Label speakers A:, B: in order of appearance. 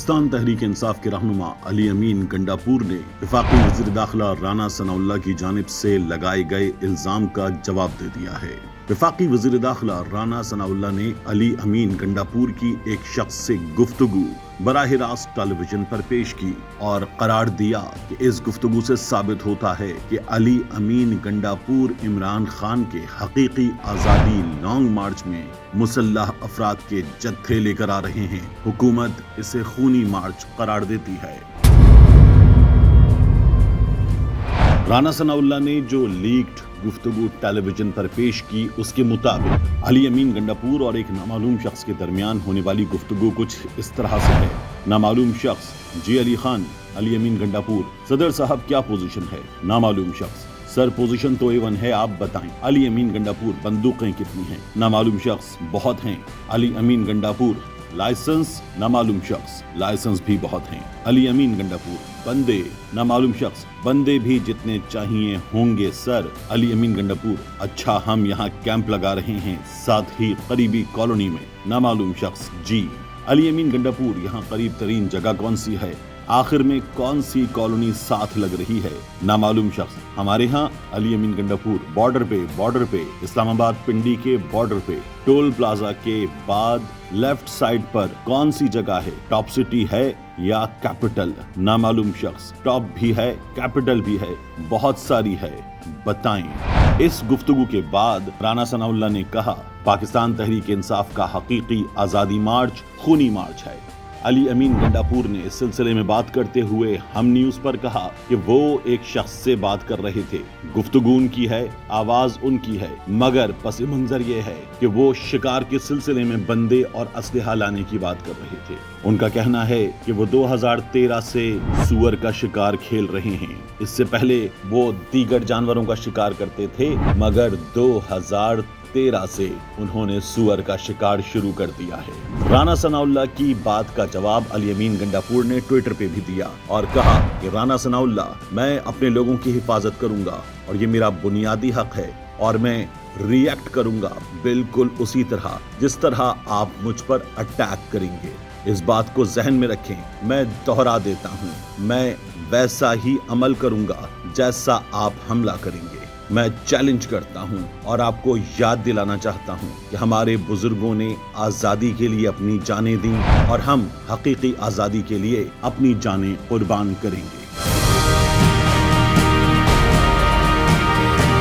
A: पाकिस्तान तहरीक इंसाफ के रहनुमा अली अमीन गंडापुर ने वफाकी वज़ीर दाखिला राना सनाउल्लाह की जानिब से लगाए गए इल्जाम का जवाब दे दिया है। वफाकी वज़ीर दाखिला राना सनाउल्लाह ने अली अमीन गंडापुर की एक शख्स से गुफ्तगू बराह रास्त टेलीविजन पर पेश की और करार दिया कि इस गुफ्तगू से साबित होता है कि अली अमीन गंडापुर इमरान खान के हकीकी आज़ादी लॉन्ग मार्च में मुसल्लह अफराद के जत्थे लेकर आ रहे हैं। हुकूमत इसे खूनी मार्च करार देती है। राना सनाउल्लाह ने जो लीक्ड गुफ्तगू टेलीविजन पर पेश की, उसके मुताबिक अली अमीन गंडापुर और एक नामालूम शख्स के दरमियान होने वाली गुफ्तगू कुछ इस तरह से है। नामालूम शख्स: जी अली खान, अली अमीन गंडापुर: सदर साहब क्या पोजीशन है? नामालूम शख्स: सर पोजीशन तो A1 है, आप बताएं। अली अमीन गंडापुर: बंदूकें कितनी हैं? नामालूम शख्स: बहुत हैं। अली अमीन गंडापुर: लाइसेंस? नामालूम शख्स: लाइसेंस भी बहुत हैं। अली अमीन गंडापुर: बंदे? नामालूम शख्स: बंदे भी जितने चाहिए होंगे सर। अली अमीन गंडापुर: अच्छा, हम यहाँ कैंप लगा रहे हैं, साथ ही करीबी कॉलोनी में। नामालूम शख्स: जी। अली अमीन गंडापुर: यहाँ करीब तरीन जगह कौन सी है? आखिर में कौन सी कॉलोनी साथ लग रही है? नामालूम शख्स: हमारे यहाँ अली अमीन गंडापुर बॉर्डर पे इस्लामाबाद पिंडी के बॉर्डर पे टोल प्लाजा के बाद लेफ्ट साइड पर कौन सी जगह है? टॉप सिटी है या कैपिटल? नामालूम शख्स: टॉप भी है, कैपिटल भी है, बहुत सारी है, बताएं। इस गुफ्तगू के बाद राना सनाउल्लाह ने कहा, पाकिस्तान तहरीक इंसाफ का हकीकी आज़ादी मार्च खूनी मार्च है। अली अमीन गंडापुर ने इस सिलसिले में बात करते हुए हम न्यूज़ पर कहा कि वो एक शख्स से बात कर रहे थे, गुफ्तगू उनकी है, आवाज उनकी है, मगर पस मंजर ये है कि वो शिकार के सिलसिले में बंदे और असलहा लाने की बात कर रहे थे। उनका कहना है कि वो 2013 से सुअर का शिकार खेल रहे हैं। इससे पहले वो दीगर जानवरों का शिकार करते थे, मगर 2013 से उन्होंने सुअर का शिकार शुरू कर दिया है। राना सनाउल्लाह की बात का जवाब अली अमीन गंडापुर ने ट्विटर पे भी दिया और कहा कि राना सनाउल्लाह, मैं अपने लोगों की हिफाजत करूंगा और ये मेरा बुनियादी हक है और मैं रिएक्ट करूंगा बिल्कुल उसी तरह जिस तरह आप मुझ पर अटैक करेंगे। इस बात को जहन में रखें, मैं दोहरा देता हूं, मैं वैसा ही अमल करूंगा जैसा आप हमला करेंगे। मैं चैलेंज करता हूं और आपको याद दिलाना चाहता हूं कि हमारे बुजुर्गों ने आज़ादी के लिए अपनी जानें दी और हम हकीकी आज़ादी के लिए अपनी जानें कुर्बान करेंगे।